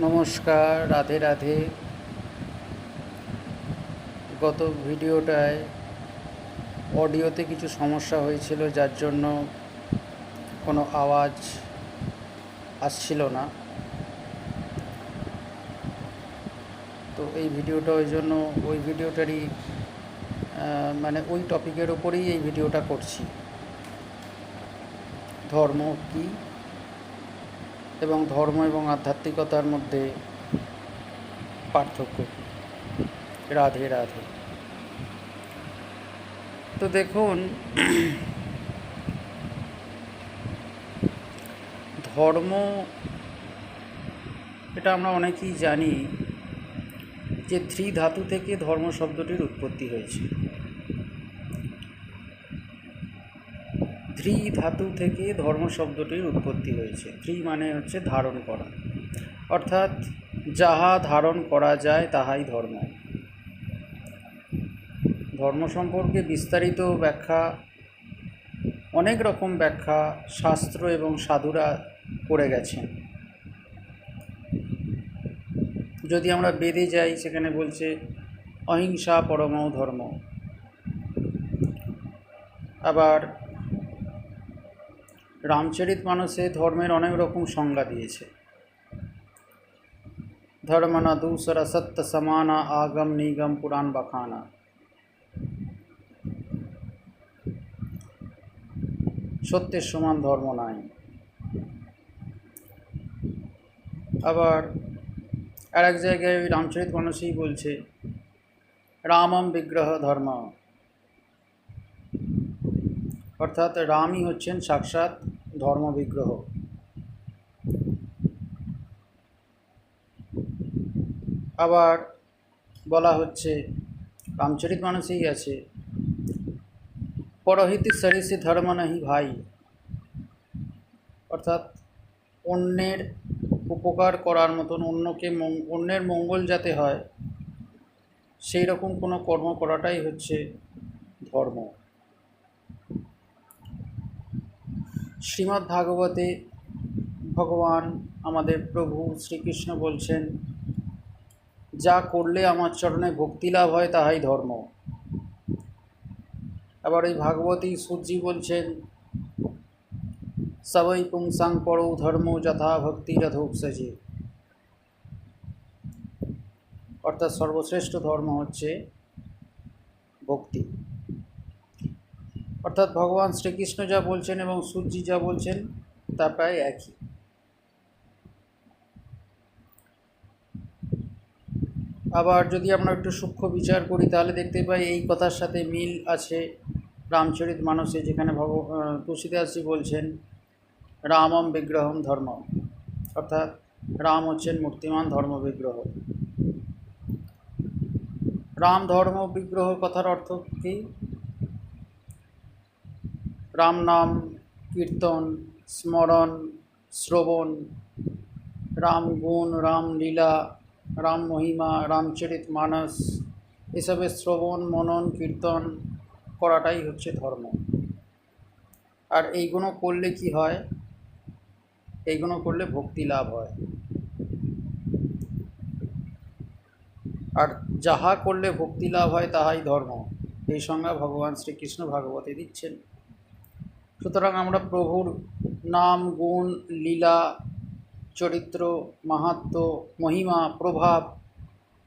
নমস্কার, রাধে রাধে। গত ভিডিওটায় অডিওতে কিছু সমস্যা হয়েছিল, যার জন্য কোনো আওয়াজ আসছিল না। তো এই ভিডিওটা ওই জন্য ওই ভিডিওটারই মানে ওই টপিকের ওপরেই এই ভিডিওটা করছি। ধর্ম কী এবং ধর্ম এবং আধ্যাত্মিকতার মধ্যে পার্থক্য কী। রাধে রাধে। তো দেখুন, ধর্ম, এটা আমরা অনেকেই জানি যে ত্রি ধাতু থেকে ধর্ম শব্দটির উৎপত্তি হয়েছে। ত্রি ধাতু থেকে ধর্ম শব্দটির উৎপত্তি হয়েছে। ত্রি মানে হচ্ছে ধারণ করা, অর্থাৎ যাহা ধারণ করা যায় তাহাই ধর্ম। ধর্ম সম্পর্কে বিস্তারিত ব্যাখ্যা, অনেক রকম ব্যাখ্যা শাস্ত্র এবং সাধুরা করে গেছেন। যদি আমরা বেদে যাই, সেখানে বলছে অহিংসা পরমো ধর্ম। আবার রামচরিতমানসে ধর্মের অনেক রকম সংজ্ঞা দিয়েছে। ধর্মনা दूसरा सत्य समाना आगम निगम पुराण बखाना। সত্যের সমান ধর্ম নাই। আবার আর এক জায়গায় ওই রামচরিতমানসেই বলছে রামম বিগ্রহ ধর্ম, অর্থাৎ রামই হচ্ছেন সাক্ষাৎ ধর্ম বিগ্রহ। আবার বলা হচ্ছে, রামচরিতমানসেই আছে, পরহিত সরিষে ধর্ম নাহি ভাই, অর্থাৎ অন্যের উপকার করার মতন, অন্যের মঙ্গল যাতে হয় সেই রকম কোনো কর্ম করাটাই হচ্ছে ধর্ম। শ্রীমদ্ ভাগবতে ভগবান আমাদের প্রভু শ্রীকৃষ্ণ বলছেন, যা করলে আমার চরণে ভক্তি লাভ হয় তাহাই ধর্ম। আবার এই ভাগবতী সূর্যি বলছেন, সবই পুংসাং পরৌ ধর্ম যথা ভক্তিরথোপসজে, অর্থাৎ সর্বশ্রেষ্ঠ ধর্ম হচ্ছে ভক্তি। অর্থাৎ ভগবান শ্রীকৃষ্ণ যা বলছেন এবং সূর্যি যা বলছেন তা প্রায় একই। আবার যদি আমরা একটু সূক্ষ্ম বিচার করি, তাহলে দেখতে পাই এই কথার সাথে মিল আছে রামচরিতমানসে, যেখানে তুলসীদাসজি বলছেন রামম বিগ্রহম ধর্ম, অর্থাৎ রাম হচ্ছেন মূর্তিমান ধর্ম বিগ্রহ। রাম ধর্ম বিগ্রহ কথার অর্থ কি? রাম নাম কীর্তন, স্মরণ, শ্রবণ, রাম গুণ, রাম লীলা, রাম মহিমা, রামচরিতমানস, এসবের শ্রবণ, মনন, কীর্তন করাটাই হচ্ছে ধর্ম। আর এইগুলো করলে কি হয়? এইগুলো করলে ভক্তি লাভ হয়। আর যাহা করলে ভক্তি লাভ হয় তাহাই ধর্ম, এই সংজ্ঞা ভগবান শ্রীকৃষ্ণ ভাগবতে দিচ্ছেন। সুতরাং আমরা প্রভুর নাম, গুণ, লীলা, চরিত্র, মাহাত্ম্য, মহিমা, প্রভাব,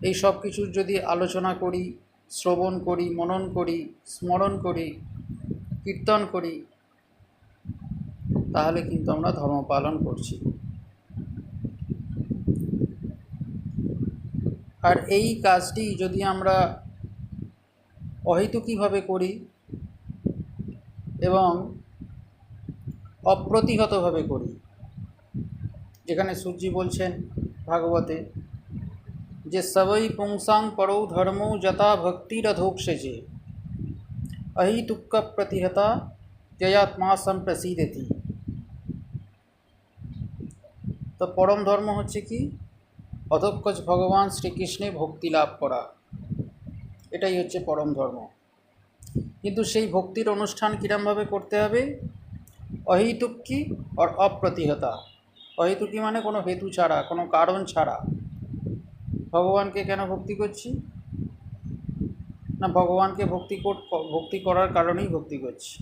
এই সব কিছুর যদি আলোচনা করি, শ্রবণ করি, মনন করি, স্মরণ করি, কীর্তন করি, তাহলে কিন্তু আমরা ধর্ম পালন করছি। আর এই কাজটি যদি আমরা অহেতুকীভাবে করি এবং অপ্রতিহতভাবে করি, যেখানে সূর্যি বলছেন ভাগবতে যে সবই পুংসাং পরৌ ধর্ম যথা ভক্তিরধোক্ষজে অহিতুক্য প্রতিহতা জয়াত্মা সম্প্রসীদতি। তো পরম ধর্ম হচ্ছে কি? অধক্ষজ ভগবান শ্রীকৃষ্ণে ভক্তি লাভ করা, এটাই হচ্ছে পরম ধর্ম। কিন্তু সেই ভক্তির অনুষ্ঠান কীরমভাবে করতে হবে? অহিতুক্কি আর অপ্রতিহতা, অহেতুকী মানে কোনো হেতু ছাড়া, কোনো কারণ ছাড়া। ভগবানকে কেন ভক্তি করছি? না, ভগবানকে ভক্তি করার কারণেই ভক্তি করছি।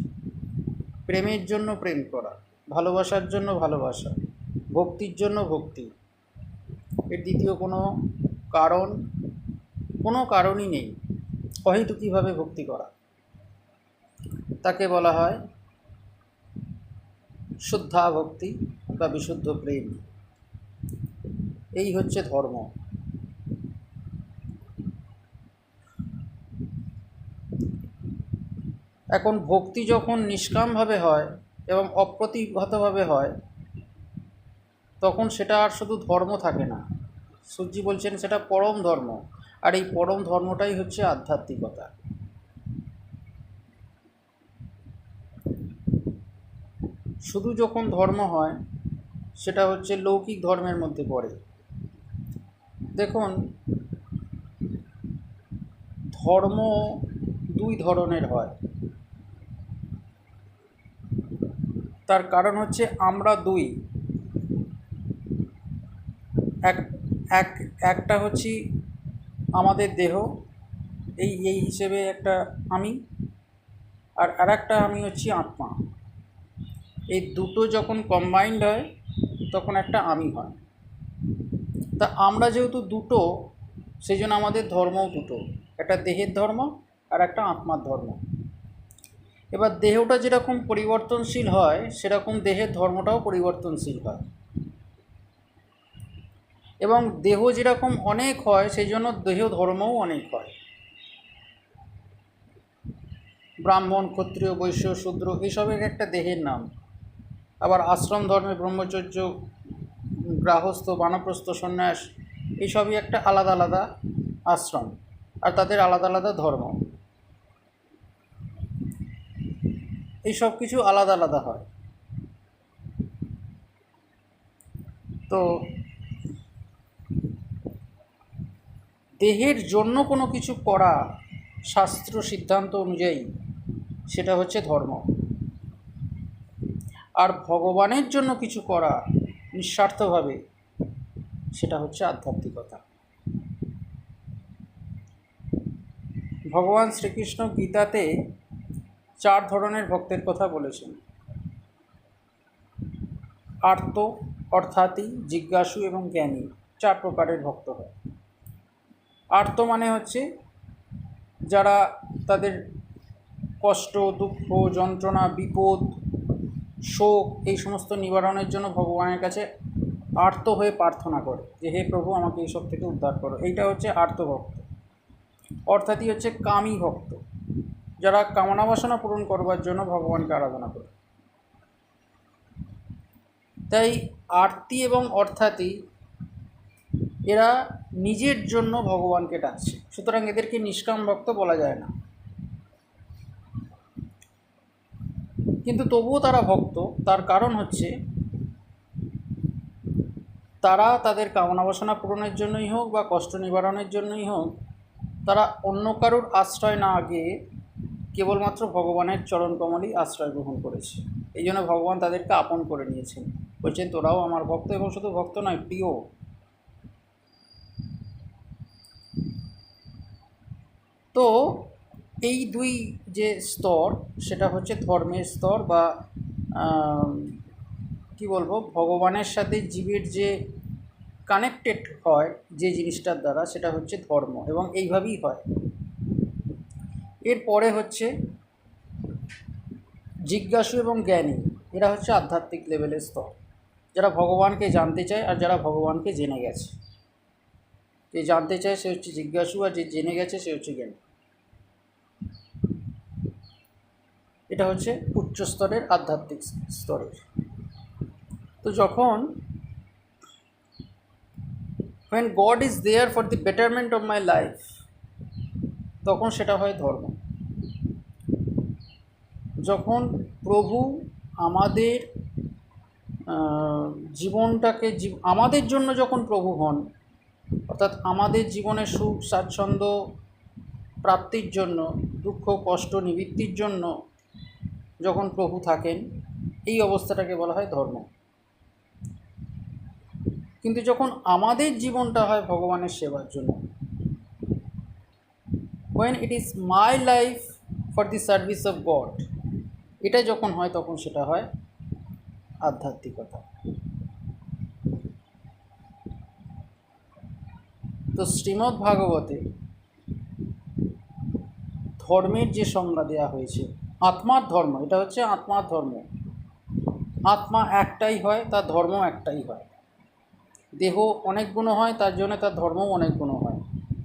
প্রেমের জন্য প্রেম করা, ভালোবাসার জন্য ভালোবাসা, ভক্তির জন্য ভক্তি। এর দ্বিতীয় কোনো কারণই নেই অহেতুকীভাবে ভক্তি করা। তাকে বলা হয় শুদ্ধা ভক্তি বা বিশুদ্ধ প্রেম। এই হচ্ছে ধর্ম। এখন ভক্তি যখন নিষ্কামভাবে হয় এবং অপ্রতিহতভাবে হয়, তখন সেটা আর শুধু ধর্ম থাকে না, সূর্যি বলছেন সেটা পরম ধর্ম। আর এই পরম ধর্মটাই হচ্ছে আধ্যাত্মিকতা। শুধু যখন ধর্ম হয় সেটা হচ্ছে লৌকিক ধর্মের মধ্যে পড়ে। দেখুন, ধর্ম দুই ধরনের হয়। তার কারণ হচ্ছে আমরা দুই, একটা হচ্ছে আমাদের দেহ, এই হিসেবে একটা আমি, আর আরেকটা আমি হচ্ছি আত্মা। এই দুটো যখন কম্বাইন্ড হয় তখন একটা আমি হয়। তা আমরা যেহেতু দুটো, সেই জন্য আমাদের ধর্মও দুটো, একটা দেহের ধর্ম আর একটা আত্মার ধর্ম। এবার দেহটা যেরকম পরিবর্তনশীল হয় সেরকম দেহের ধর্মটাও পরিবর্তনশীল হয়, এবং দেহ যেরকম অনেক হয় সেই জন্য দেহ ধর্মও অনেক হয়। ব্রাহ্মণ, ক্ষত্রিয়, বৈশ্য, শূদ্র এসবের একটা দেহের নাম। আবার আশ্রম ধর্মে ব্রহ্মচর্য, গৃহস্থ, বানপ্রস্থ, সন্ন্যাস এইসবই একটা আলাদা আলাদা আশ্রম, আর তাদের আলাদা আলাদা ধর্ম। এই সব কিছু আলাদা আলাদা হয়। তো দেহের জন্য কোনো কিছু করা শাস্ত্র সিদ্ধান্ত অনুযায়ী সেটা হচ্ছে ধর্ম, আর ভগবানের জন্য কিছু করা নিঃস্বার্থভাবে সেটা হচ্ছে আধ্যাত্মিকতা। ভগবান শ্রীকৃষ্ণ গীতাতে 4 ধরনের ভক্তের কথা বলেছেন। আর্ত, অর্থাৎই, জিজ্ঞাসু এবং জ্ঞানী, 4 প্রকারের ভক্ত হয়। আর্ত মানে হচ্ছে যারা তাদের কষ্ট, দুঃখ, যন্ত্রণা, বিপদ, শোক এই সমস্ত নিবারণের জন্য ভগবানের কাছে আর্ত হয়ে প্রার্থনা করে যে হে প্রভু আমাকে এইসব থেকে উদ্ধার করো। এইটা হচ্ছে আর্তভক্ত। অর্থাৎই হচ্ছে কামী ভক্ত, যারা কামনা বাসনা পূরণ করবার জন্য ভগবানকে আরাধনা করে। তাই আরতি এবং অর্থাৎই এরা নিজের জন্য ভগবানকে ডাকছে, সুতরাং এদেরকে নিষ্কাম ভক্ত বলা যায় না। কিন্তু তবুও তারা ভক্ত, তার কারণ হচ্ছে তারা তাদের কামনা বাসনা পূরণের জন্যই হোক বা কষ্ট নিবারণের জন্যই হোক, তারা অন্য কারোর আশ্রয় না গিয়ে কেবলমাত্র ভগবানের চরণকমলই আশ্রয় গ্রহণ করেছে। এই জন্য ভগবান তাদেরকে আপন করে নিয়েছেন, বলছেন তোরাও আমার ভক্ত, এবং শুধু ভক্ত নয়, প্রিয়। তো এই দুই যে স্তর, সেটা হচ্ছে ধর্মের স্তর, বা কি বলবো, ভগবানের সাথে জীবের যে কানেক্টেড হয় যে জিনিসটার দ্বারা, সেটা হচ্ছে ধর্ম, এবং এইভাবেই হয়। এরপরে হচ্ছে জিজ্ঞাসু এবং জ্ঞানী, এরা হচ্ছে আধ্যাত্মিক লেভেলের স্তর, যারা ভগবানকে জানতে চায় আর যারা ভগবানকে জেনে গেছে। যে জানতে চায় সে হচ্ছে জিজ্ঞাসু, আর যে জেনে গেছে সে হচ্ছে জ্ঞানী। এটা হচ্ছে উচ্চ স্তরের আধ্যাত্মিক স্তরের। তো যখন when God is there for the betterment of my life, তখন সেটা হয় ধর্ম। যখন প্রভু আমাদের জীবনটাকে আমাদের জন্য যখন প্রভু হন, অর্থাৎ আমাদের জীবনে সুখ স্বাচ্ছন্দ্য প্রাপ্তির জন্য, দুঃখ কষ্ট নিবৃত্তির জন্য যখন প্রভু থাকেন, এই অবস্থাটাকে বলা হয় ধর্ম। কিন্তু যখন আমাদের জীবনটা হয় ভগবানের সেবার জন্য, when it is my life for the service of God, এটা যখন হয় তখন সেটা হয় আধ্যাত্মিকতা। তো শ্রীমদ্ ভাগবতে ধর্মের যে সংজ্ঞা দেওয়া হয়েছে, আত্মার ধর্ম, এটা হচ্ছে আত্মার ধর্ম। আত্মা একটাই হয়, তার ধর্ম একটাই হয়। দেহ অনেক গুণ হয়, তার জন্য তার ধর্মও অনেক গুণ হয়।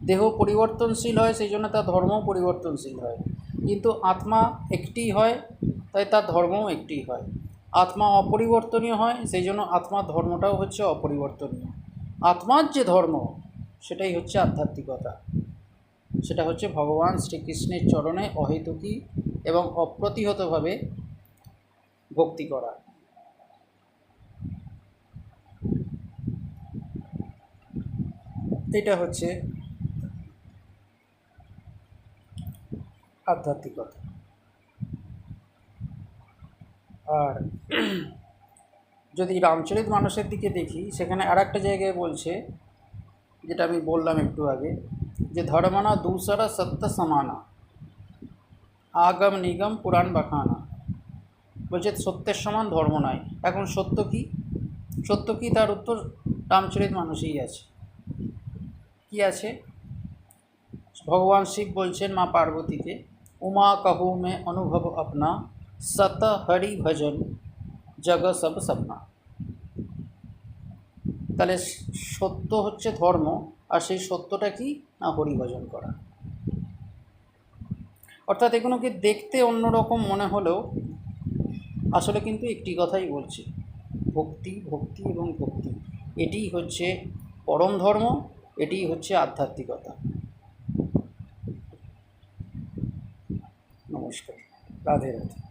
দেহ পরিবর্তনশীল হয়, সেই জন্য তার ধর্মও পরিবর্তনশীল হয়। কিন্তু আত্মা একটিই হয়, তাই তার ধর্মও একটিই হয়। আত্মা অপরিবর্তনীয় হয়, সেই জন্য আত্মার ধর্মটাও হচ্ছে অপরিবর্তনীয়। আত্মার যে ধর্ম, সেটাই হচ্ছে আধ্যাত্মিকতা। সেটা হচ্ছে ভগবান শ্রীকৃষ্ণের চরণে অহেতুকী এবং অপ্রতিহতভাবে ভক্তি করা। এটা হচ্ছে আধ্যাত্মিকতা। আর যদি রামচরিত মানসের দিকে দেখি, সেখানে আর একটা জায়গায় বলছে, যেটা আমি বললাম একটু আগে, যে ধর্মনা दूसरा सत्य समाना আগম নিগম পুরাণ বাখানা। বলছে সত্যের সমান ধর্ম নয়। এখন সত্য কি? সত্য কি, তার উত্তর রামচরিত মানসেই আছে। কি আছে? ভগবান শিব বলছেন মা পার্বতীকে, উমা कहू में अनुभव अपना सत हरि भजन जग सब सपना। তাহলে সত্য হচ্ছে ধর্ম, আর সেই সত্যটা কি না হরিভজন করা। অর্থাৎ এগুলোকে দেখতে অন্যরকম মনে হলেও আসলে কিন্তু একটি কথাই বলছে, ভক্তি, ভক্তি এবং ভক্তি। এটিই হচ্ছে পরম ধর্ম, এটিই হচ্ছে আধ্যাত্মিকতা। নমস্কার, রাধে রাধে।